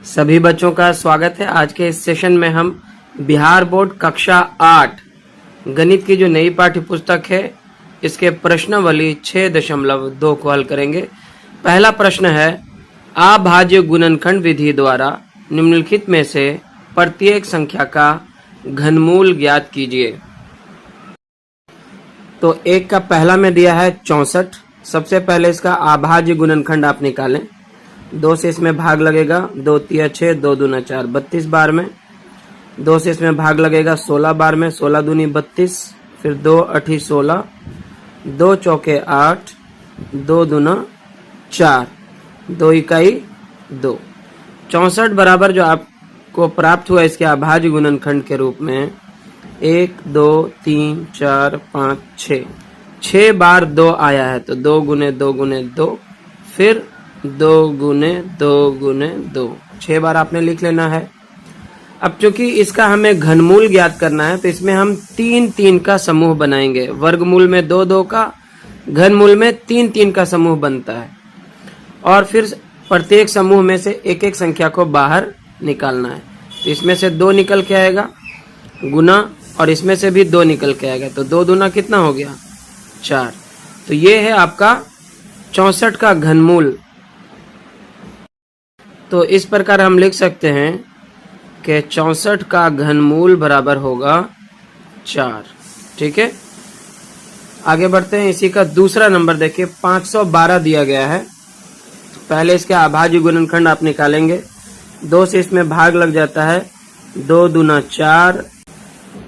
सभी बच्चों का स्वागत है। आज के इस सेशन में हम बिहार बोर्ड कक्षा 8 गणित की जो नई पाठ्य पुस्तक है इसके प्रश्नावली 6.2 को हल करेंगे। पहला प्रश्न है, अभाज्य गुणनखंड विधि द्वारा निम्नलिखित में से प्रत्येक संख्या का घनमूल ज्ञात कीजिए। तो एक का पहला में दिया है 64। सबसे पहले इसका अभाज्य गुणनखंड आप निकालें। 2 से इसमें भाग लगेगा, 2 तिया 6, 2 दूना 4, 32 बार में। 2 से इसमें भाग लगेगा 16 बार में, 16 दूनी 32, फिर 2 अठी 16, 2 चौके 8, 2 दूना 4, 2 इकाई 2। 64 बराबर जो आपको प्राप्त हुआ इसके अभाज्य गुणनखंड के रूप में 1, 2, 3, 4, 5, 6 बार 2 आया है। तो 2 गुने 2 गुने 2, फिर 2 गुने 2 गुने 2, 6 बार आपने लिख लेना है। अब चूंकि इसका हमें घनमूल ज्ञात करना है तो इसमें हम 3 का समूह बनाएंगे। वर्गमूल में 2 का, घनमूल में 3 का समूह बनता है और फिर प्रत्येक समूह में से एक संख्या को बाहर निकालना है। तो इसमें से 2 निकल के आएगा गुना, और इसमें से भी 2 निकल के आएगा। तो 2 दूना कितना हो गया 4। तो ये है आपका 64 का घनमूल। तो इस प्रकार हम लिख सकते हैं कि 64 का घनमूल बराबर होगा 4। ठीक है, आगे बढ़ते हैं। इसी का दूसरा नंबर देखिए, 512 दिया गया है। पहले इसके अभाज्य गुणनखंड आप निकालेंगे। 2 से इसमें भाग लग जाता है, 2 दूना 4,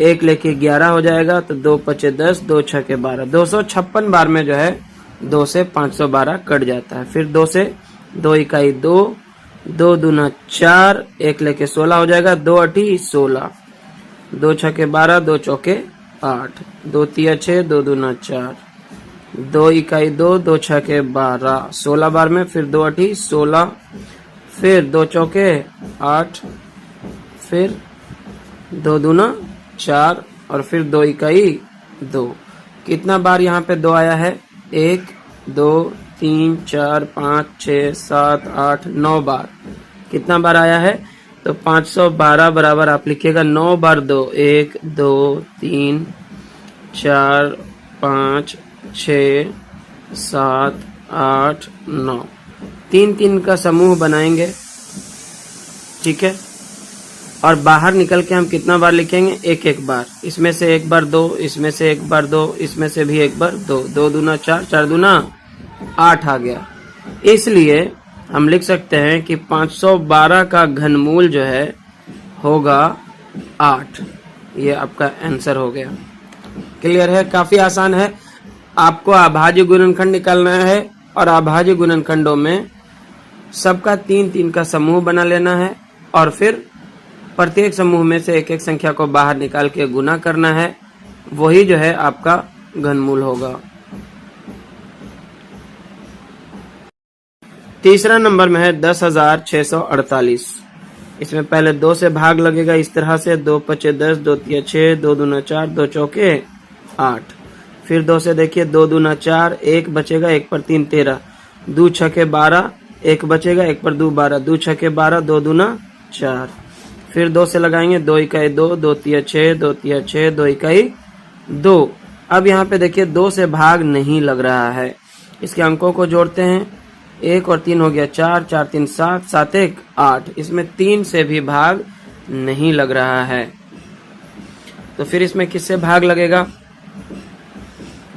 1 लेके 11 हो जाएगा। तो 2 पचे 10, 2 छके 12, 256 बार में जो है 2 से 512 कट जाता है। फिर 2 से 2 इकाई 2, 2 दूना 4, 1 लेके 16 हो जाएगा। 2 अठी 16, 2 छके 12, 2 चौके 8, 2 तिया 6, 2 दूना 4, 2 इकाई 2, 2 छके 12, 16 बार में। फिर 2 अठी 16, फिर 2 चौके 8, फिर 2 दूना 4, और फिर 2 इकाई 2। कितना बार यहाँ पे 2 आया है? 1, 2, 3, 4, 5, 6, 7, 8, 9 बार। कितना बार आया है? तो 512 बराबर आप लिखिएगा 9 बार 2, 1, 2, 3, 4, 5, 6, 7, 8, 9। 3 का समूह बनाएंगे। ठीक है, और बाहर निकल के हम कितना बार लिखेंगे? 1 बार। इसमें से 1 बार 2, इसमें से 1 बार 2, इसमें से भी 1 बार 2, 2 दूना 4, 4 दूना 8 आ गया। इसलिए हम लिख सकते हैं कि 512 का घनमूल जो है होगा 8। ये आपका आंसर हो गया। क्लियर है? काफी आसान है। आपको अभाज्य गुणनखंड निकालना है और अभाज्य गुणनखंडों में सबका 3 का समूह बना लेना है और फिर प्रत्येक समूह में से एक संख्या को बाहर निकाल के गुना करना है। वही जो है आपका घनमूल होगा। तीसरा नंबर में है 10,648। इसमें पहले 2 से भाग लगेगा इस तरह से, 2 पचे 10, 2 तिया 6, 2 दूना 4, 2 चौके 8। फिर 2 से देखिए 2 दूना 4, 1 बचेगा, 1 पर 3 13, 2 छके 12, 1 बचेगा, 1 पर 2 12, 2 छके 12, 2 दूना 4। फिर 2 से लगाएंगे 2 इकाई 2, 2 तिया 6, 2 तिया 6, 2 इकाई 2। अब यहाँ पे देखिए 2 से भाग नहीं लग रहा है। इसके अंकों को जोड़ते हैं। 1 और 3 हो गया 4, 4 3 7, 7 1 8। इसमें 3 से भी भाग नहीं लग रहा है। तो फिर इसमें किससे भाग लगेगा?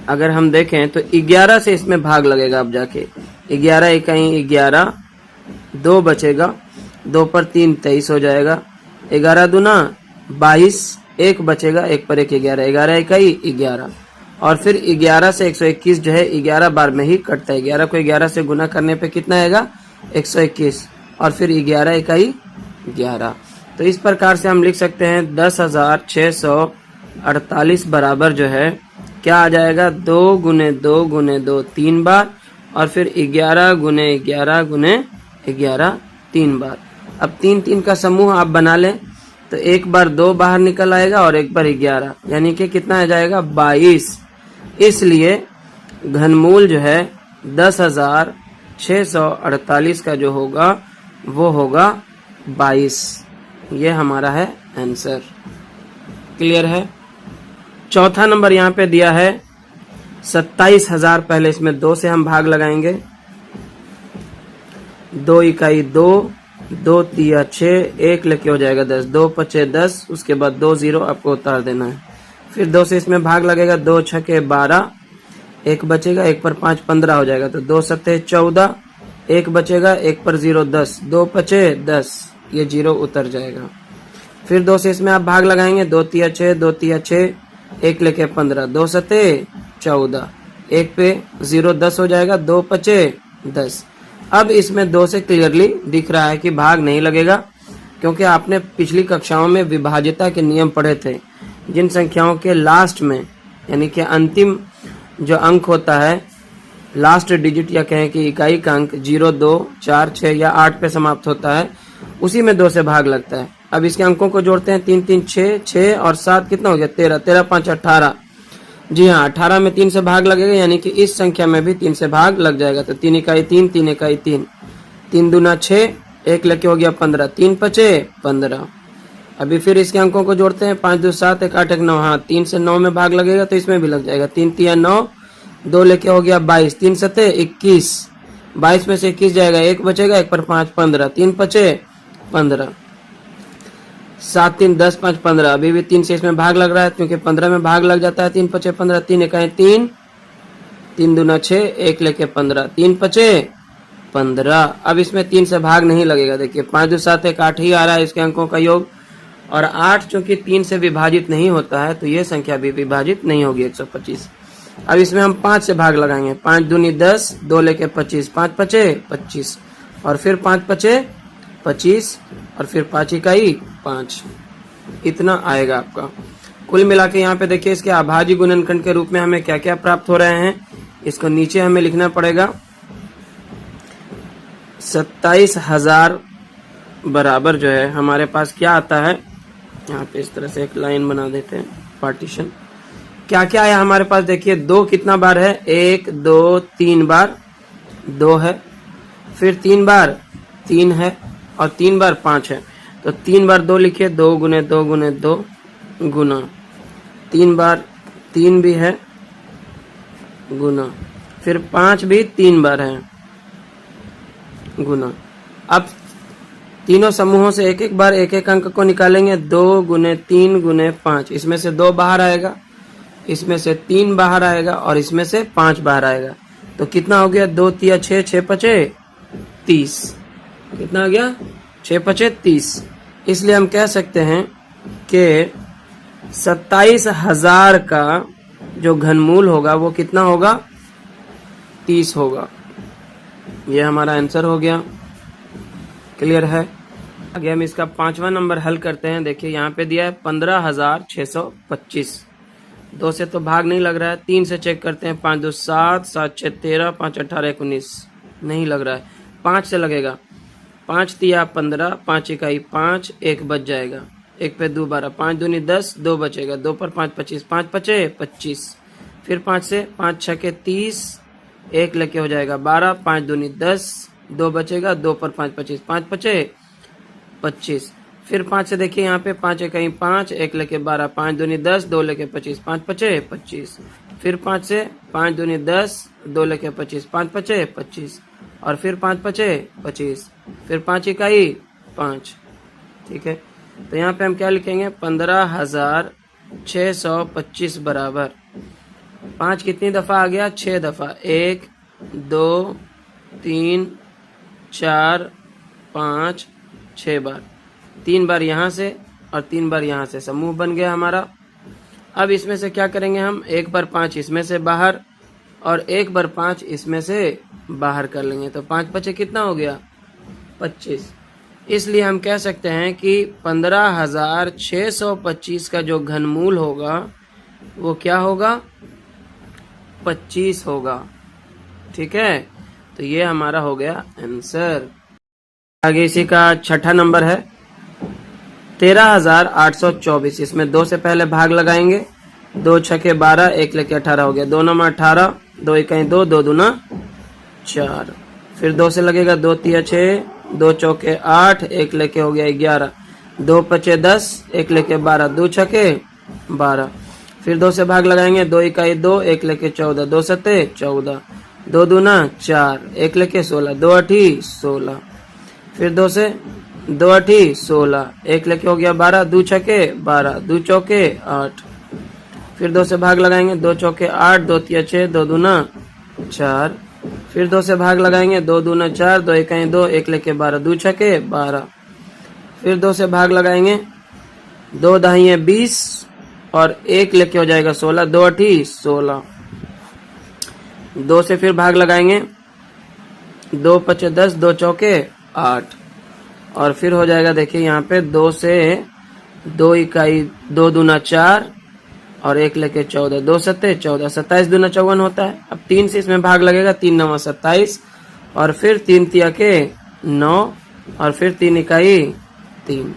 अगर हम देखें तो 11 से इसमें भाग लगेगा। अब जाके 11 इकाई 11, 2 बचेगा, 2 पर 3 23 हो जाएगा, 11 दूना 22, 1 बचेगा, 1 पर 1 11, 11 इकाई 11, और फिर 11 से 121 जो है 11 बार में ही कटता है। 11 को 11 से गुना करने पे कितना आएगा? 121, और फिर 11 इकाई 11। तो इस प्रकार से हम लिख सकते हैं 10,648 बराबर जो है क्या आ जाएगा? 2 गुने 2 गुने 2 3 बार, और फिर 11 गुने 11 गुने 11 3 बार। अब 3 का समूह आप बना लें तो 1 बार 2 बाहर निकल आएगा और 1 बार 11, यानी कि कितना आ जाएगा? 22। इसलिए घनमूल जो है 10,648 का जो होगा वो होगा 22। ये हमारा है आंसर। क्लियर है। चौथा नंबर यहाँ पे दिया है 27,000। पहले इसमें 2 से हम भाग लगाएंगे। 2 इकाई 2, 2 तिया 6, 1 लेके हो जाएगा 10, 2 पचे 10, उसके बाद 2 0 आपको उतार देना है। फिर 2 से इसमें भाग लगेगा, 2 छके 12, 1 बचेगा, 1 पर 5 15 हो जाएगा, तो 2 सत्ते 14, 1 बचेगा, 1 पर 0 10, 2 पचे 10, ये 0 उतर जाएगा। फिर 2 से इसमें आप भाग लगाएंगे, 2 तिया 6, 2 तिया 6, 1 लेके 15, 2 सत्ते 14, 1 पे 0 10 हो जाएगा, 2 पचे 10। अब इसमें 2 से क्लियरली दिख रहा है कि भाग नहीं लगेगा, क्योंकि आपने पिछली कक्षाओं में विभाज्यता के नियम पढ़े थे। जिन संख्याओं के लास्ट में यानी कि अंतिम जो अंक होता है, लास्ट डिजिट या कहें कि इकाई का अंक 0 2 4 6 या 8 पे समाप्त होता है, उसी में 2 से भाग लगता है। अब इसके अंकों को जोड़ते हैं, 3 3 6, 6 और 7 कितना हो गया 13, 13 5 18। जी हाँ, 18 में 3 से भाग लगेगा, यानी कि इस संख्या में भी 3 से भाग लग जाएगा। तो 3 इकाई 3, 3 इकाई 3, 3 दूना 6, 1 लेके हो गया 15, 3 पचे 15। अभी फिर इसके अंकों को जोड़ते हैं, 5 2 7, 1 8 1 9। हाँ, 3 से 9 में भाग लगेगा तो इसमें भी लग जाएगा, 3 तिया 9, 2 लेके हो गया 22, 3 सत्ते 21, 22 में से 21 जाएगा, 1 बचेगा, 1 पर 5 15, 3 पचे 15, 7 3 10 5 15। अभी भी 3 से इसमें भाग लग रहा है, क्योंकि 15 में भाग लग जाता है, 3 पचे 15, 3 इकाई 3, 3 दूना 6, 1 लेके 15, 3 पचे 15। अब इसमें 3 से भाग नहीं लगेगा। देखिए 5 2 7 1 8 ही आ रहा है इसके अंकों का योग, और 8 चूंकि 3 से विभाजित नहीं होता है तो ये संख्या भी विभाजित नहीं होगी 125। अब इसमें हम 5 से भाग लगाएंगे, 5 दूनी 10, 2 लेके 25, 5 पचे 25, और फिर 5 पचे 25, और फिर 5 इकाई 5। इतना आएगा आपका। कुल मिला के यहाँ पे देखिए इसके अभाज्य गुणनखंड के रूप में हमें क्या क्या प्राप्त हो रहे हैं, इसको नीचे हमें लिखना पड़ेगा। 27,000 बराबर जो है हमारे पास क्या आता है, यहाँ पे इस तरह से एक लाइन बना देते हैं, पार्टीशन। क्या क्या है हमारे पास, देखिए 2 कितना बार है, 1 2 3 बार 2 है, फिर 3 बार 3 है, और 3 बार 5 है। तो 3 बार 2 लिखिए, 2 गुने 2 गुने 2 गुना, 3 बार 3 भी है गुना, फिर 5 भी 3 बार है गुना। अब तीनों समूहों से एक एक बार एक एक अंक को निकालेंगे, 2 गुने 3 गुने 5, इसमें से 2 बाहर आएगा, इसमें से 3 बाहर आएगा, और इसमें से 5 बाहर आएगा। तो कितना हो गया, 2 तिया 6, 6 पचे 30। कितना हो गया, 6 पचे 30। इसलिए हम कह सकते हैं कि 27,000 का जो घनमूल होगा वो कितना होगा, 30 होगा। ये हमारा आंसर हो गया। क्लियर है। आगे हम इसका 5वां नंबर हल करते हैं। देखिए यहाँ पे दिया है 15,625। 2 से तो भाग नहीं लग रहा है, 3 से चेक करते हैं, 5 2 7, 7 6 13, 5 18 19, नहीं लग रहा है। 5 से लगेगा, 5 तिया 15, 5 इकाई 5, 1 बच जाएगा, 1 पे 2 12, 5 दूनी 10, 2 बचेगा, 2 पर 5 25, 5 पचे 25, फिर 5 से 5 छके 30, 1 लेके हो जाएगा 12, 5 दूनी 10, 2 बचेगा, 2 पर 5 25, 5 पचे 25, फिर 5 से देखिए यहाँ पे 5 इकाई 5, 1 लेके 12, 5 दूनी 10, 2 लेके 25, 5 पचे 25, फिर 5 से 5 दूनी 10, 2 लेके 25, 5 पचे 25, और फिर 5 पचे 25, फिर 5 इकाई 5। ठीक है, तो यहाँ पे हम क्या लिखेंगे, 15,625 बराबर 5 कितनी दफा आ गया, 6 दफा, 1 2 3 4 5 6 बार, 3 बार यहाँ से और 3 बार यहाँ से, समूह बन गया हमारा। अब इसमें से क्या करेंगे हम, 1 बार 5 इसमें से बाहर और 1 बार 5 इसमें से बाहर कर लेंगे, तो 5 पचे कितना हो गया, 25। इसलिए हम कह सकते हैं कि 15,625 का जो घनमूल होगा वो क्या होगा, 25 होगा। ठीक है, तो ये हमारा हो गया आंसर। आगे इसी का 6ठा नंबर है 13,824। इसमें 2 से पहले भाग लगाएंगे, 2 छके 12, 1 लेके 18 हो गया, 2 9 18, 2 इकाई 2, 2 दूना 4, फिर 2 से लगेगा, 2 तिया 6, दो चौके 8, एक लेके हो गया 11, 2 पचे 10, एक लेके 12, 2 छके 12। फिर 2 से भाग लगाएंगे, 2 इकाई 2, एक लेके 14, 2 सत्ते 14, 2 दूना 4, एक लेके 16, 2 अठी 16। फिर 2 से 2 अठी 16, एक लेके हो गया 12, 2 छके 12, 2 चौके 8। फिर 2 से भाग लगाएंगे, 2 चौके 8, 2 तिया 6, 2 दूना 4। फिर 2 से भाग लगाएंगे, 2 दूना 4, 2 इकाई 2, एक लेके 12, 2 छके 12। फिर 2 से भाग लगाएंगे, 2 दहाइये 20 और एक लेके हो जाएगा 16, 2 अठी 16। 2 से फिर भाग लगाएंगे, 2 पचे 10, 2 चौके 8 और फिर हो जाएगा देखिए यहाँ पे 2 से 2 इकाई 2 दूना 4 और एक लेके 14, 2 सत्ते 14, 27 दूना 54 होता है। अब 3 से इसमें भाग लगेगा, 3 नवा 27 और फिर 3 तिया के 9 और फिर 3 इकाई 3।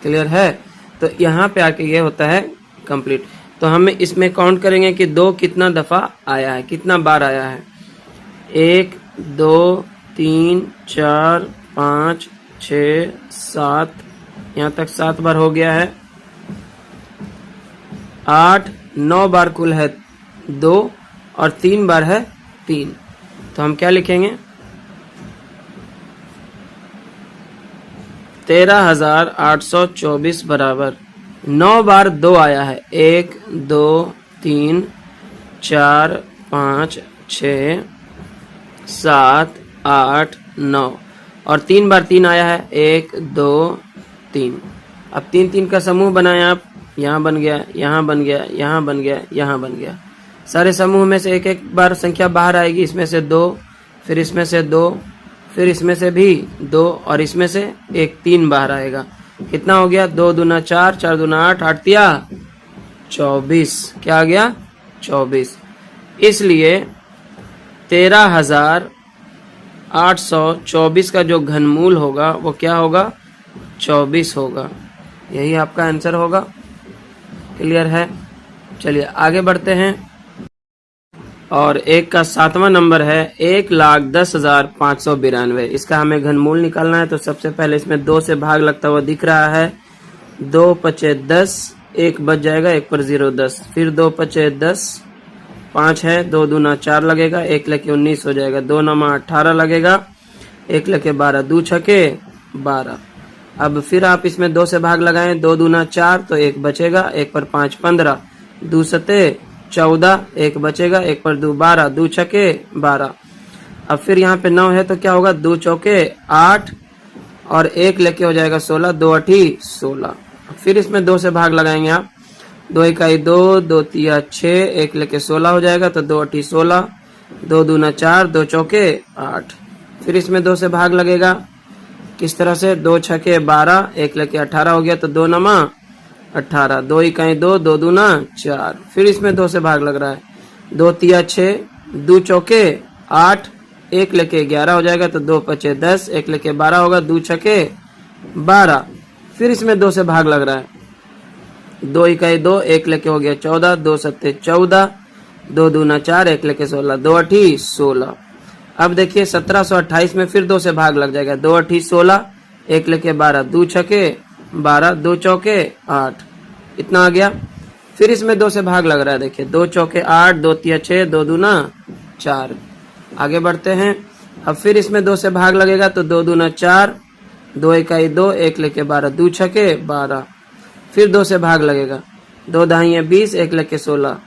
क्लियर है? तो यहाँ पे आके ये होता है कंप्लीट। तो हम इसमें काउंट करेंगे कि 2 कितना दफा आया है, कितना बार आया है। 1 2 3 4 5 6 7, यहाँ तक 7 बार हो गया है। 8 9 बार कुल है 2 और 3 बार है 3। तो हम क्या लिखेंगे, 13,824 बराबर 9 बार 2 आया है। 1 2 3 4 5 6 7 8 9 और 3 बार 3 आया है। 1 2 3। अब 3 3 का समूह बनाएं आप, यहाँ बन गया, यहाँ बन गया, यहाँ बन गया, यहाँ बन गया। सारे समूह में से एक एक बार संख्या बाहर आएगी। इसमें से 2, फिर इसमें से 2, फिर इसमें से भी 2 और इसमें से एक 3 बाहर आएगा। कितना हो गया, 2 दूना 4, 4 दूना 8, 8 तिया 24। क्या आ गया, 24। इसलिए 13,824 का जो घनमूल होगा वो क्या होगा, 24 होगा। यही आपका आंसर होगा। क्लियर है? चलिए आगे बढ़ते हैं। और एक का 7वां नंबर है 1,10,592। इसका हमें घनमूल निकालना है। तो सबसे पहले इसमें 2 से भाग लगता हुआ दिख रहा है। 2 पचे 10, एक बच जाएगा, एक पर 0 10। फिर 2 पचे 10, 5 है, 2 दूना 4 लगेगा, एक लेके 19 हो जाएगा, 2 नमा 18 लगेगा, एक लेके 12, 2 छके 12। अब फिर आप इसमें 2 से भाग लगाएं, 2 दूना 4 तो एक बचेगा, एक पर 5 15, 2 सते 14, एक बचेगा, एक पर 2 12, 2 छके 12। अब फिर यहाँ पे 9 है तो क्या होगा, 2 चौके 8 और एक लेके हो जाएगा 16, 2 अठी 16। फिर इसमें 2 से भाग लगाएंगे आप, 2 इकाई 2, 2 तिया 6, एक लेके 16 हो जाएगा, तो 2 अठी 16, 2 दूना 4, 2 चौके 8। फिर इसमें 2 से भाग लगेगा, किस तरह से, 2 छके 12, एक लेके 18 हो गया, तो 2 नमा 18, 2 इकाई 2, 2 दूना 4। फिर इसमें 2 से भाग लग रहा है, 2 तिया 6, 2 चौके 8, एक लेके 11 हो जाएगा, तो 2 पचे 10, एक लेके 12 होगा, 2 छके 12। फिर इसमें 2 से भाग लग रहा है, 2 इकाई 2, एक लेके हो गया 14, 2 सत्ते 14, 2 दूना 4, एक लेके 16, 2 अठी 16। अब देखिए 1728 में फिर 2 से भाग लग जाएगा, 2 अठी 16, एक लेके 12, 2 छके 12, 2 चौके 8, इतना आ गया। फिर इसमें 2 से भाग लग रहा है, देखिए 2 चौके 8, 2 तिया 6, 2 दूना 4। आगे बढ़ते हैं। अब फिर इसमें 2 से भाग लगेगा, तो 2 दूना 4, 2 इकाई 2, एक लेके 12, 2 छके 12। फिर 2 से भाग लगेगा, 2 दहाइये 20, एक लेके 16,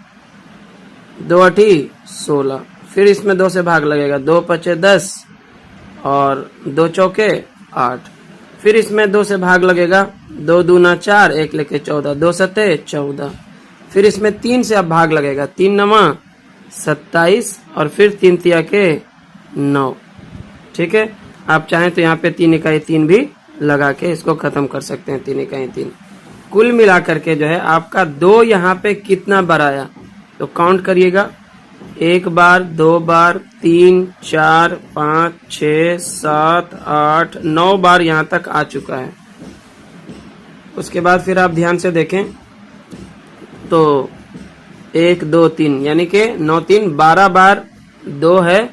2 अठी 16। फिर इसमें 2 से भाग लगेगा, 2 पचे 10 और 2 चौके 8। फिर इसमें 2 से भाग लगेगा, 2 दूना 4, एक लेके 14, 2 सत्ते 14। फिर इसमें 3 से अब भाग लगेगा, 3 नमा 27 और फिर 3 तिया के 9। ठीक है, आप चाहें तो यहाँ पे 3 इकाई 3 भी लगा के इसको खत्म कर सकते हैं। 3 इकाई 3 कुल मिलाकर के जो है आपका 2 यहाँ पे कितना बार आया, तो काउंट करिएगा। 1 बार, 2 बार, 3 4 5 6 7 8 9 बार यहाँ तक आ चुका है। उसके बाद फिर आप ध्यान से देखें तो 1 2 3 यानी कि 9 3 12 बार 2 है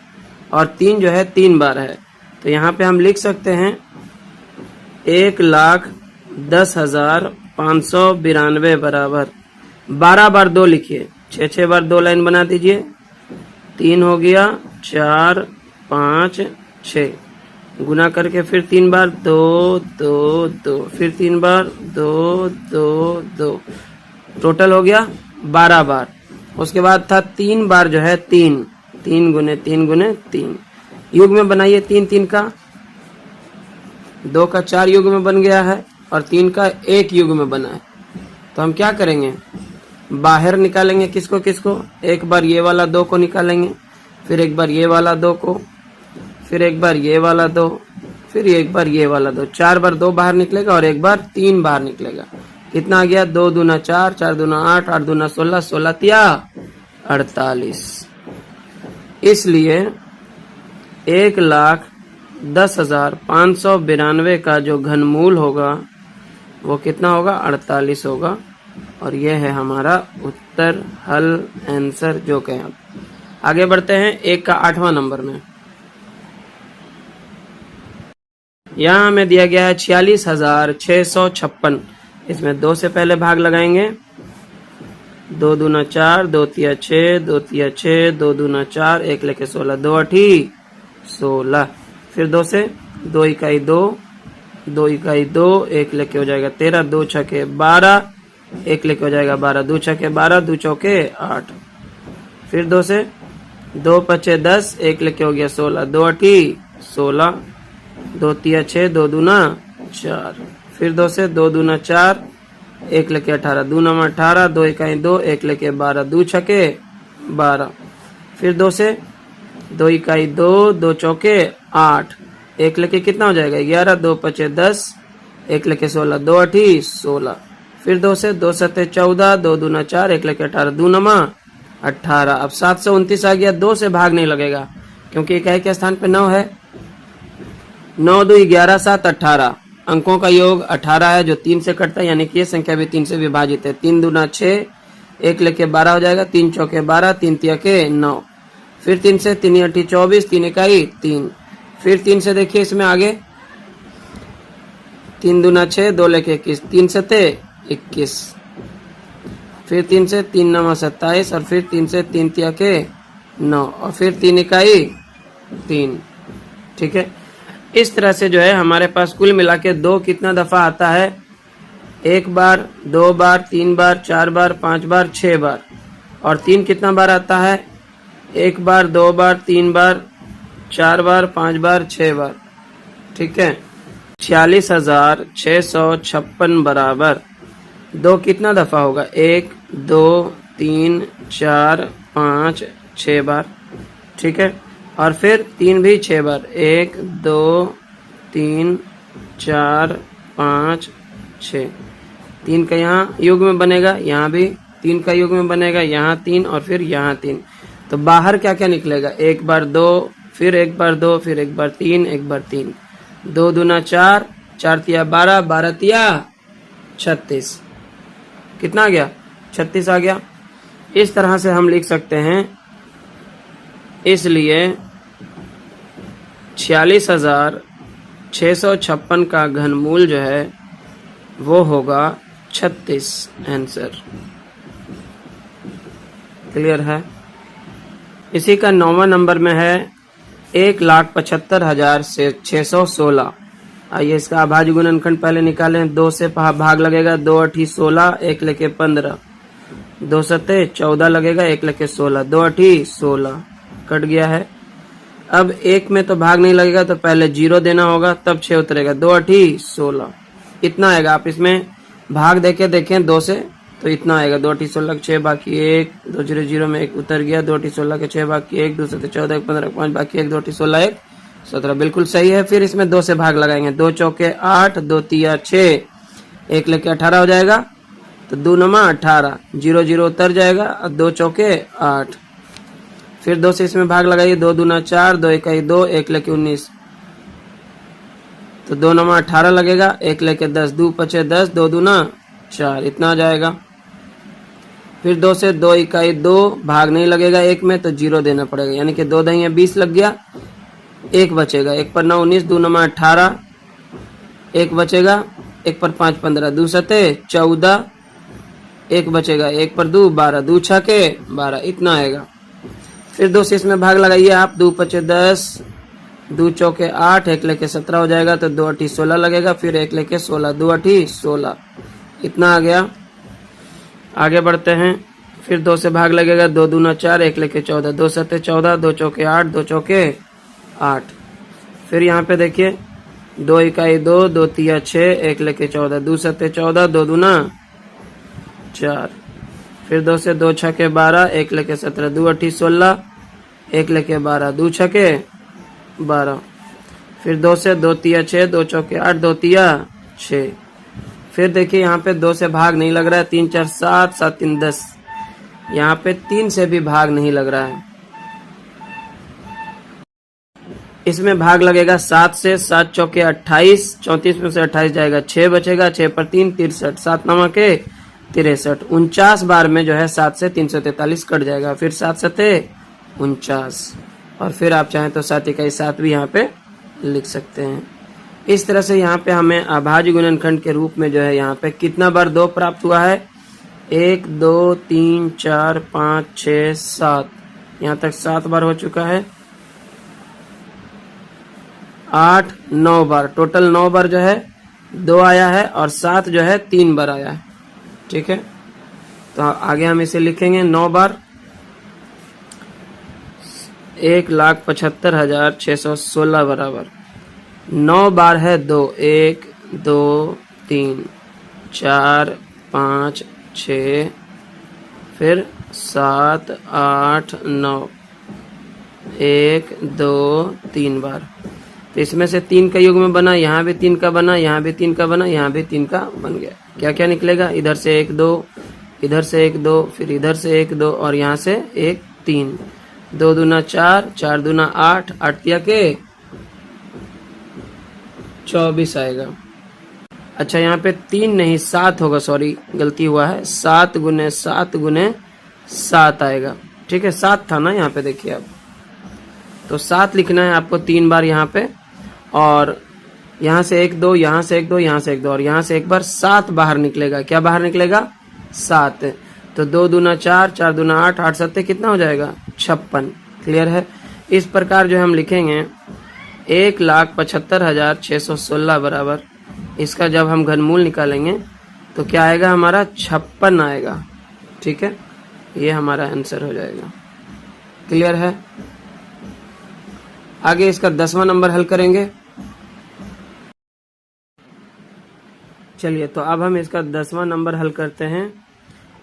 और 3 जो है 3 बार है। तो यहाँ पे हम लिख सकते हैं 1,10,592 बराबर 12 बार 2 लिखिए, 6 बार 2 लाइन बना दीजिए। 3 हो गया, 4 5 6, गुना करके फिर 3 बार 2 2 2, फिर 3 बार 2 2 2, टोटल हो गया 12 बार। उसके बाद था 3 बार जो है 3, 3 गुने 3 गुने 3, युग में बनाइए 3 3 का, 2 का 4 युग में बन गया है और 3 का 1 युग में बना है। तो हम क्या करेंगे, बाहर निकालेंगे किसको किसको, एक बार ये वाला 2 को निकालेंगे, फिर एक बार ये वाला 2 को, फिर एक बार ये वाला 2, फिर एक बार ये वाला 2, 4 बार 2 बाहर निकलेगा और एक बार 3 बाहर निकलेगा। कितना आ गया, 2 दूना 4, 4 दूना 8, 8 दूना 16, 16 तिया 48। इसलिए 1,10,592 का जो घनमूल होगा वो कितना होगा, 48 होगा। और यह है हमारा उत्तर, हल, आंसर जो कहें आप। आगे बढ़ते हैं 1 का 8वां नंबर में। यहाँ हमें दिया गया है 46,656। इसमें 2 से पहले भाग लगाएंगे, 2 दूना 4, 2 तिया 6, 2 तिया 6, 2 दूना 4, 1 लेके 16, 2 अठी 16, फिर 2 से 2 इकाई 2, 2 इकाई 2, 1 लेके हो जाएगा 13, 2 छके 12, 1 लेके हो जाएगा 12, 2 छके 12, 2 चौके 8, फिर 2 से 2 पचे 10, 1 लेके हो गया 16, 2 अठी 16, 2 तिया 6, 2 दूना 4, फिर 2 से 2 दूना 4, 1 लेके 18, 2 नमा 18, 2 इकाई 2, 1 लेके 12, 2 छके 12, फिर 2 से 2 इकाई 2, 2 चौके 8, 1 लेके कितना हो जाएगा 11, 2 पचे 10, 1 लेके 16, 2 अठी 16, फिर 2 से 2 सत्ते 14, 2 दूना 4, 1 लेके 18, 2 नमा 18। अब 729 आ गया, 2 से भाग नहीं लगेगा क्योंकि इकाई के स्थान पे 9 है। 9 2 11, 7 18, अंकों का योग 18 है जो 3 से कटता है, यानी कि ये संख्या भी 3 से विभाजित है। 3 दूना 6, 1 लेके 12 हो जाएगा, 3 चौके 12, 3 तिया के 9, फिर 3 से 3 अठी 24, 3 इकाई 3, फिर 3 से देखिए इसमें आगे 3 दूना 6, 2 लेके 21, 3 सते 21, फिर 3 से 3 नमा 27, और फिर 3 से 3 तिया के 9, और फिर 3 इकाई 3। ठीक है, इस तरह से जो है हमारे पास कुल मिला के 2 कितना दफा आता है, 1 बार, 2 बार, 3 बार, 4 बार, 5 बार, 6 बार, और 3 कितना बार आता है, 1 बार, 2 बार, 3 बार, 4 बार, 5 बार, 6 बार। ठीक है, 46,656 बराबर 2 कितना दफा होगा, 1 2 3 4 5 6 बार। ठीक है, और फिर 3 भी 6 बार, 1 2 3 4 5 6, 3 का यहाँ युग में बनेगा, यहाँ भी 3 का युग में बनेगा, यहाँ 3 और फिर यहाँ 3। तो बाहर क्या क्या निकलेगा, 1 बार 2, फिर 1 बार 2, फिर 1 बार 3, 1 बार 3, 2 दूना 4, 4 तिया 12, 12 तिया 36, कितना आ गया, 36 आ गया। इस तरह से हम लिख सकते हैं। इसलिए 46,656 का घनमूल जो है वो होगा 36, आंसर। क्लियर है। इसी का 9वां नंबर में है 1,75,616। आइए इसका अभाज्य गुणनखंड पहले निकालें। 2 से भाग लगेगा, 2 अठी 16, 1 लेके 15, 2 सत्ते 14 लगेगा, 1 लेके 16, 2 अठी 16, कट गया है। अब 1 में तो भाग नहीं लगेगा तो पहले 0 देना होगा, तब 6 उतरेगा, 2 अठी 16, इतना आएगा। आप इसमें भाग देके देखें 2 से तो इतना आएगा, 2 अठी 16 6 बाकी 1, 2 0 0 में 1 उतर गया, 2 अठी 16 के 6 बाकी 1, 2 सत्ते 14, 15 5 बाकी 1, 2 अठी 16 1 17, बिल्कुल सही है। फिर इसमें 2 से भाग लगाएंगे, 2 चौके 8, 2 तिया 6, 1 लेके 18 हो जाएगा, तो 2 नमा 18, 0 0 उतर जाएगा, 2 चौके 8, फिर 2 से इसमें भाग लगाइए, 2 दूना 4, 2 इकाई 2, 1 लेके 19, तो 2 नमा 18 लगेगा, 1 लेके 10, 2 पचे 10, 2 दूना 4, इतना आ जाएगा। फिर 2 से 2 इकाई 2, भाग नहीं लगेगा 1 में तो 0 देना पड़ेगा, यानी कि 2 दही 20 लग गया, एक बचेगा, एक पर 9 19, 2 9 18, एक बचेगा, एक पर 5 15, 2 सते 14, एक बचेगा, एक पर 2 12, 2 छके 12, इतना आएगा। फिर 2 से इसमें भाग लगाइए आप, 2 पचे 10, 2 चौके 8, एक लेके 17 हो जाएगा, तो 2 8 16 लगेगा, फिर एक लेके 16, 2 8 16, इतना आ गया। आगे बढ़ते हैं, फिर 2 से भाग लगेगा, 2 दूना 4, एक लेके 14, 2 सते 14, 2 चौके 8, 2 चौके 8। फिर यहाँ पे देखिए 2 इकाई 2, 2 तिया 6, एक लेके 14, 2 सते 14, 2 दूना 4, फिर 2 से 2 छके 12, एक लेके 17, 2 8 16, एक लेके 12, 2 छके 12, फिर 2 से 2 तिया 6, 2 चौके 8, 2 तिया 6। फिर देखिए यहाँ पे 2 से भाग नहीं लग रहा है, 3 4 7, 7 3 10, यहाँ पे 3 से भी भाग नहीं लग रहा है। इसमें भाग लगेगा 7 से, 7 चौके 28, 34 में से 28 जाएगा, 6 बचेगा, 6 पर 3 63, 7 9 के 63, 49 बार में जो है 7 से 343 कट जाएगा, फिर 7 सते 49, और फिर आप चाहें तो 7 इकाई 7 भी यहाँ पे लिख सकते हैं। इस तरह से यहाँ पे हमें अभाज्य गुणनखंड के रूप में जो है यहाँ पे कितना बार 2 प्राप्त हुआ है, 1 2 3 4 5 6 7, यहाँ तक 7 बार हो चुका है, 8 9 बार, टोटल 9 बार जो है 2 आया है, और 7 जो है 3 बार आया है। ठीक है, तो आगे हम इसे लिखेंगे 9 बार, 1,75,616 बराबर 9 बार है 2, 1 2 3 4 5 6, फिर 7 8 9, 1 2 3 बार। तो इसमें से 3 का युग्म बना, यहाँ भी 3 का बना, यहाँ भी 3 का बना, यहाँ भी 3 का बन गया। क्या क्या निकलेगा, इधर से 1 2, इधर से 1 2, फिर इधर से 1 2, और यहाँ से 1 3, 2 दूना 4, 4 दूना 8, 8 तिया के 24 आएगा। अच्छा यहाँ पे 3 नहीं 7 होगा, सॉरी गलती हुआ है, 7 गुने 7 गुने 7 आएगा। ठीक है, 7 था ना यहाँ पे, देखिए आप, तो 7 लिखना है आपको 3 बार यहाँ पे, और यहाँ से 1 2, यहाँ से 1 2, यहाँ से 1 2, और यहाँ से एक बार 7 बाहर निकलेगा। क्या बाहर निकलेगा, 7। तो 2 दूना 4, 4 दूना 8, 8 सत्ते कितना हो जाएगा, 56। क्लियर है। इस प्रकार जो हम लिखेंगे 1,75,616 बराबर, इसका जब हम घनमूल निकालेंगे तो क्या आएगा, हमारा 56 आएगा। ठीक है, ये हमारा आंसर हो जाएगा। क्लियर है। आगे इसका 10वां नंबर हल करेंगे। चलिए, तो अब हम इसका 10वां नंबर हल करते हैं।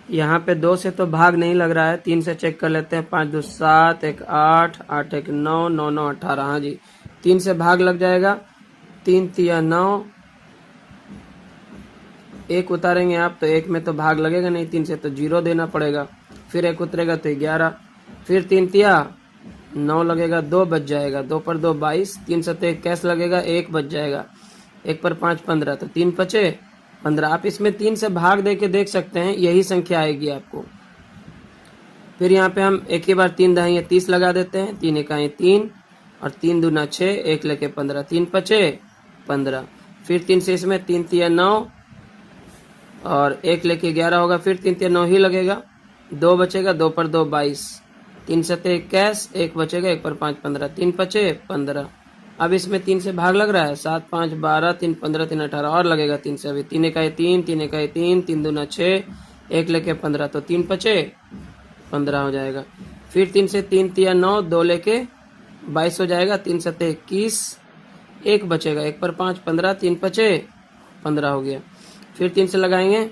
यहाँ पे 2 से तो भाग नहीं लग रहा है, 3 से चेक कर लेते हैं। 5 2 7, 1 8, 8 1 9, 9 9 18, हाँ जी 3 से भाग लग जाएगा। 3 तिया 9, 1 उतारेंगे आप तो 1 में तो भाग लगेगा नहीं, 3 से तो 0 देना पड़ेगा, फिर 1 उतरेगा तो 11, फिर 3 तिया 9 लगेगा, 2 बच जाएगा, 2 पर 2 22, 3 सत्ते 21 लगेगा, 1 बच जाएगा, 1 पर 5 15, तो 3 पचे 15। आप इसमें 3 से भाग दे के देख सकते हैं, यही संख्या आएगी आपको। फिर यहाँ पे हम एक ही बार 3 दहाई 30 लगा देते हैं, 3 इकाई 3, और 3 दूना 6, 1 लेके 15, 3 पचे 15, फिर 3 से इसमें 3 तिया 9, और 1 लेके 11 होगा, फिर 3 तिया 9 ही लगेगा, 2 बचेगा, 2 पर 2 22, 3 सत्ते 21, 1 बचेगा, 1 पर 5 15, 3 पचे 15। अब इसमें 3 से भाग लग रहा है, 7 5 12, 3 15, 3 18, और लगेगा 3 से, अभी 3 इकाई 3, 3 इकाई 3, 3 दूना 6, 1 लेके 15, तो 3 पचे 15 हो जाएगा। फिर 3 से 3 तिया 9, 2 लेके 22 हो जाएगा, 3 सत्ते 21, 1 बचेगा, 1 पर 5 15, 3 पचे 15 हो गया। फिर 3 से लगाएंगे,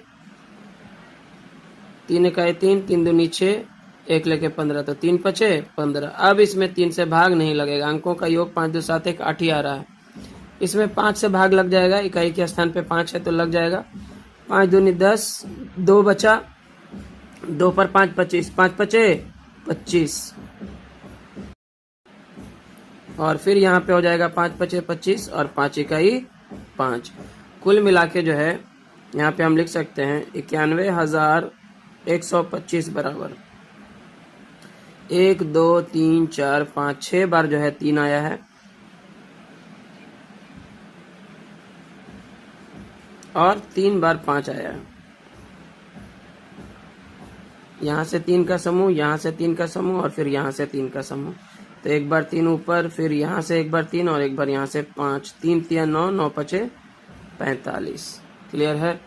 3 इकाई 3, 3 दूनी 6, 1 लेके 15, तो 3 पचे 15। अब इसमें 3 से भाग नहीं लगेगा, अंकों का योग 5 2 7 1 8 ही आ रहा है। इसमें 5 से भाग लग जाएगा, इकाई के स्थान पे 5 है तो लग जाएगा। 5 दूनी 10, 2 बचा, 2 पर 5 25, 5 पचे 25, और फिर यहाँ पे हो जाएगा 5 पचे 25, और 5 इकाई 5। कुल मिला के जो है यहाँ पे हम लिख सकते हैं 91,125 बराबर 1 2 3 4 5 6 बार जो है 3 आया है, और 3 बार 5 आया। यहाँ से 3 का समूह, यहाँ से 3 का समूह और फिर यहाँ से 3 का समूह। तो एक बार 3 ऊपर, फिर यहाँ से एक बार 3 और एक बार यहाँ से 5। 3 3 9, 9 5 45। क्लियर है?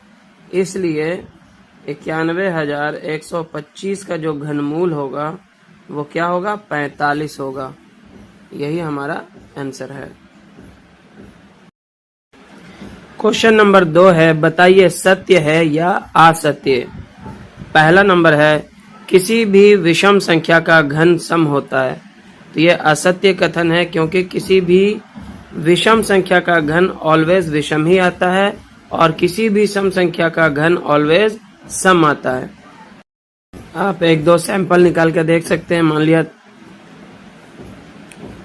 इसलिए 91,125 का जो घनमूल होगा वो क्या होगा? 45 होगा। यही हमारा आंसर है। क्वेश्चन नंबर 2 है, बताइए सत्य है या असत्य। पहला नंबर है, किसी भी विषम संख्या का घन सम होता है। तो ये असत्य कथन है, क्योंकि किसी भी विषम संख्या का घन ऑलवेज विषम ही आता है और किसी भी सम संख्या का घन ऑलवेज सम आता है। आप 1-2 सैंपल निकाल के देख सकते हैं। मान लिया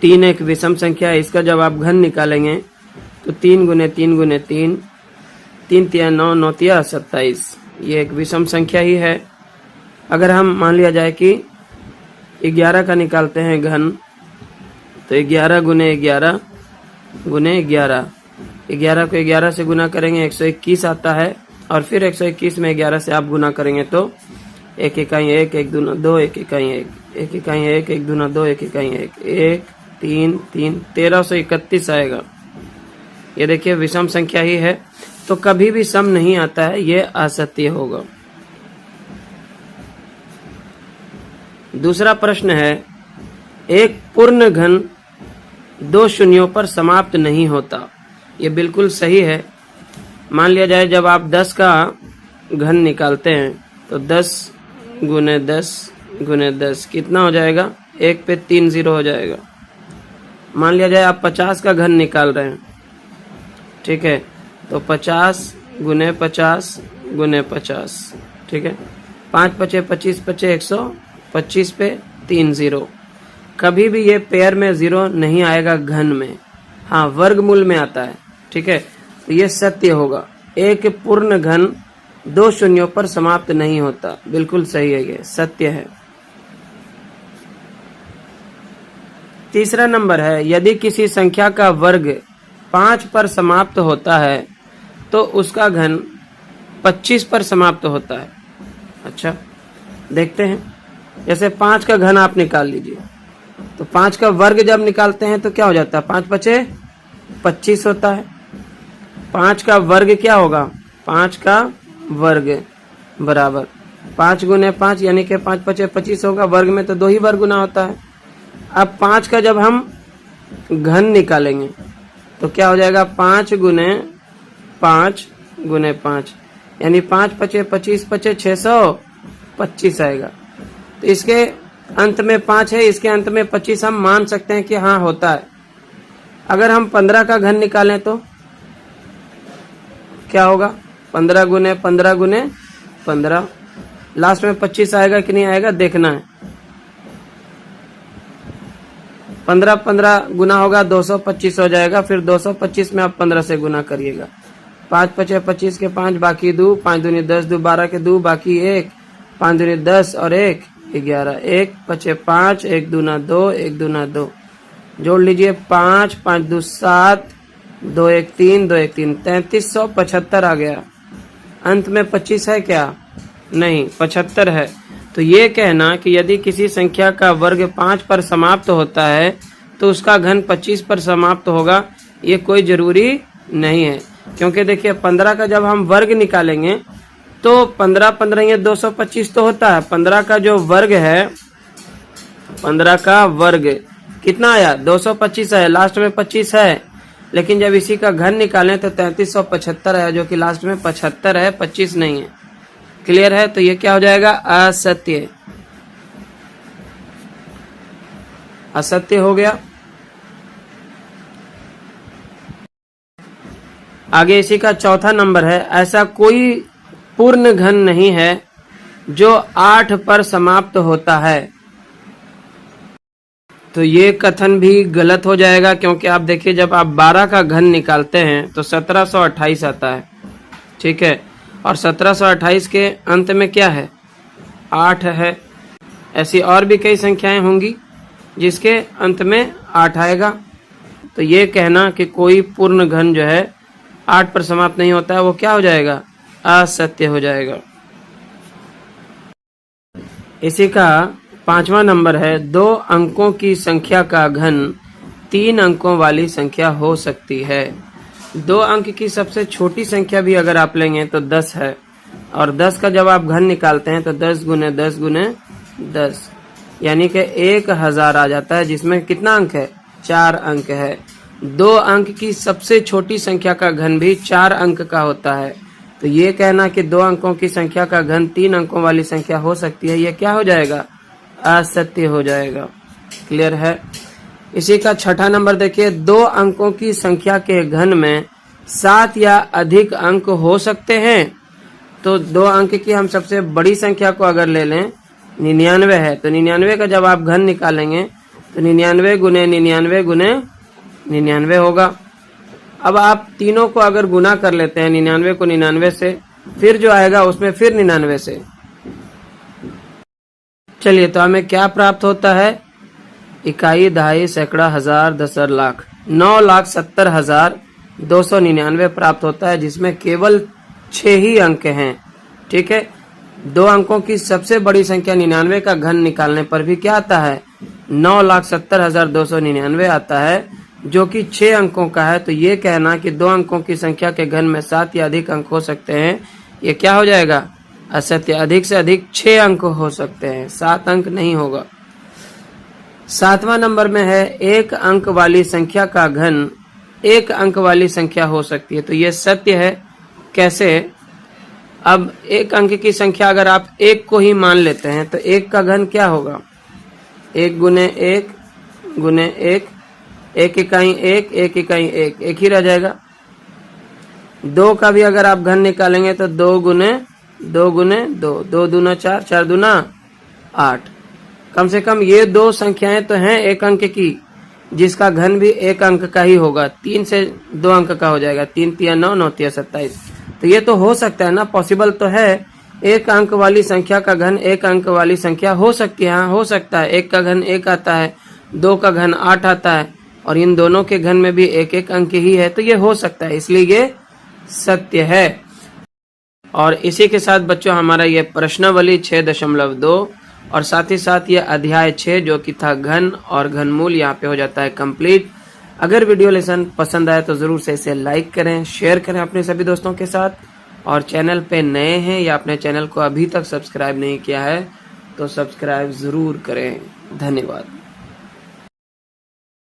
3 एक विषम संख्या है, इसका जब आप घन निकालेंगे तो 3 गुने 3 गुने 3, 3 3 9, 9 3 27। ये एक विषम संख्या ही है। अगर हम मान लिया जाए कि 11 का निकालते हैं घन, तो 11 गुने 11 गुने 11, 11 को 11 से गुना करेंगे 121 आता है और फिर 121 में 11 से आप गुना करेंगे तो 1 इकाई 1, 1 दूना 2, 1 इकाई 1, 1 इकाई 1, 1 दूना 2, 1 इकाई 1, 1 3 3 1331 आएगा। ये देखिए विषम संख्या ही है, तो कभी भी सम नहीं आता है, ये असत्य होगा। दूसरा प्रश्न है, एक पूर्ण घन 2 शून्यों पर समाप्त नहीं होता। ये बिल्कुल सही है। मान लिया जाए जब आप 10 का घन निकालते हैं तो 10 गुने 10 गुने 10 कितना हो जाएगा? 1 पे 3 0 हो जाएगा। मान लिया जाए आप 50 का घन निकाल रहे हैं, ठीक है, तो 50 गुने 50 गुने 50, ठीक है, 5 पचे 25 पचे 125 पे 3 0। कभी भी ये पेयर में 0 नहीं आएगा घन में, हाँ वर्गमूल में आता है, ठीक है। तो ये सत्य होगा। एक पूर्ण घन 2 शून्यों पर समाप्त नहीं होता, बिल्कुल सही है, ये सत्य है। तीसरा नंबर है, यदि किसी संख्या का वर्ग 5 पर समाप्त होता है तो उसका घन 25 पर समाप्त होता है। अच्छा, देखते हैं। जैसे 5 का घन आप निकाल लीजिए, तो 5 का वर्ग जब निकालते हैं तो क्या हो जाता है? 5 पचे 25 होता है। 5 का वर्ग क्या होगा? 5 का वर्ग बराबर 5 गुने 5 यानी कि 5 पचे 25 होगा। वर्ग में तो 2 ही वर्ग गुना होता है। अब 5 का जब हम घन निकालेंगे तो क्या हो जाएगा? 5 गुने 5 गुने 5 यानी 5 पचे 25 पचे 625 आएगा। तो इसके अंत में 5 है, इसके अंत में 25 हम मान सकते हैं कि हाँ होता है। अगर हम 15 का घन निकालें तो क्या होगा? 15 गुने 15 गुने 15, लास्ट में 25 आएगा कि नहीं आएगा देखना है। 15 15 गुना होगा 225 हो जाएगा, फिर 225 में आप 15 से गुना करिएगा। 5 पचे 25 के 5 बाकी 2, 5 दूनी 10, 2 12 के 2 बाकी 1, 5 दूनी 10 और 1 11, 1 पचे 5, 1 दूना 2, 1 दूना 2, जोड़ लीजिए 5 5 2 7, 2 1 3, 2 1 3, 3375 आ गया। अंत में 25 है क्या? नहीं, 75 है। तो ये कहना कि यदि किसी संख्या का वर्ग 5 पर समाप्त होता है तो उसका घन 25 पर समाप्त होगा, ये कोई जरूरी नहीं है। क्योंकि देखिए 15 का जब हम वर्ग निकालेंगे तो 15 15 ये 225 तो होता है। 15 का जो वर्ग है, 15 का वर्ग कितना आया? 225 है, लास्ट में 25 है। लेकिन जब इसी का घन निकालें तो 3375 है, जो कि लास्ट में 75 है, 25 नहीं है। क्लियर है? तो ये क्या हो जाएगा? असत्य। असत्य हो गया। आगे इसी का चौथा नंबर है, ऐसा कोई पूर्ण घन नहीं है जो 8 पर समाप्त होता है। तो ये कथन भी गलत हो जाएगा, क्योंकि आप देखिए जब आप 12 का घन निकालते हैं तो 1728 आता है, ठीक है, और 1728 के अंत में क्या है? 8 है। ऐसी और भी कई संख्याएं होंगी जिसके अंत में 8 आएगा। तो ये कहना कि कोई पूर्ण घन जो है 8 पर समाप्त नहीं होता है वो क्या हो जाएगा? असत्य हो जाएगा। इसी का 5वां नंबर है 2 अंकों की संख्या का घन 3 अंकों वाली संख्या हो सकती है। 2 अंक की सबसे छोटी संख्या भी अगर आप लेंगे तो 10 है, और 10 का जब आप घन निकालते हैं तो 10 गुने 10 गुने 10 यानी कि 1000 आ जाता है, जिसमें कितना अंक है? 4 अंक है। 2 अंक की सबसे छोटी संख्या का घन भी 4 अंक का होता है, तो ये कहना कि 2 अंकों की संख्या का घन 3 अंकों वाली संख्या हो सकती है, ये क्या हो जाएगा? असत्य हो जाएगा। क्लियर है? इसी का 6ठा नंबर देखिए, 2 अंकों की संख्या के घन में 7 या अधिक अंक हो सकते हैं। तो 2 अंक की हम सबसे बड़ी संख्या को अगर ले लें, 99 है, तो 99 का जब आप घन निकालेंगे तो 99 गुने 99 गुने 99 होगा। अब आप तीनों को अगर गुना कर लेते हैं, 99 को 99 से, फिर जो आएगा उसमें फिर 99 से, चलिए तो हमें क्या प्राप्त होता है? इकाई, दहाई, सैकड़ा, हजार, दसर, लाख, 9,70,299 प्राप्त होता है, जिसमें केवल 6 ही अंक हैं। ठीक है, 2 अंकों की सबसे बड़ी संख्या 99 का घन निकालने पर भी क्या आता है? 9,70,299 आता है, जो कि 6 अंकों का है। तो ये कहना कि 2 अंकों की संख्या के घन में 7 या अधिक अंक हो सकते हैं, ये क्या हो जाएगा? असत्य। अधिक से अधिक 6 अंक हो सकते हैं, 7 अंक नहीं होगा। 7वां नंबर में है 1 अंक वाली संख्या का घन 1 अंक वाली संख्या हो सकती है, तो ये सत्य है। कैसे? अब 1 अंक की संख्या अगर आप 1 को ही मान लेते हैं तो 1 का घन क्या होगा? 1 गुने 1 गुने 1, 1 इकाई 1, 1 इकाई 1, 1 ही रह जाएगा। 2 का भी अगर आप घन निकालेंगे तो 2 गुने 2 गुने 2, 2 दूना 4, 4 दूना 8। कम से कम ये 2 संख्याएं तो हैं 1 अंक की, जिसका घन भी 1 अंक का ही होगा। 3 से 2 अंक का हो जाएगा, 3 तिया 9, 9 तिया 27। तो ये तो हो सकता है ना, पॉसिबल तो है। 1 अंक वाली संख्या का घन 1 अंक वाली संख्या हो सकती है। हाँ, हो सकता है। 1 का घन 1 आता है, 2 का घन 8 आता है, और इन दोनों के घन में भी 1-1 अंक ही है, तो ये हो सकता है, इसलिए ये सत्य है। और इसी के साथ बच्चों हमारा ये प्रश्नावली 6.2 और साथ ही साथ ये अध्याय 6 जो कि था घन और घनमूल, यहाँ पे हो जाता है कंप्लीट। अगर वीडियो लेसन पसंद आए तो जरूर से इसे लाइक करें, शेयर करें अपने सभी दोस्तों के साथ, और चैनल पे नए हैं या अपने चैनल को अभी तक सब्सक्राइब नहीं किया है तो सब्सक्राइब जरूर करें। धन्यवाद।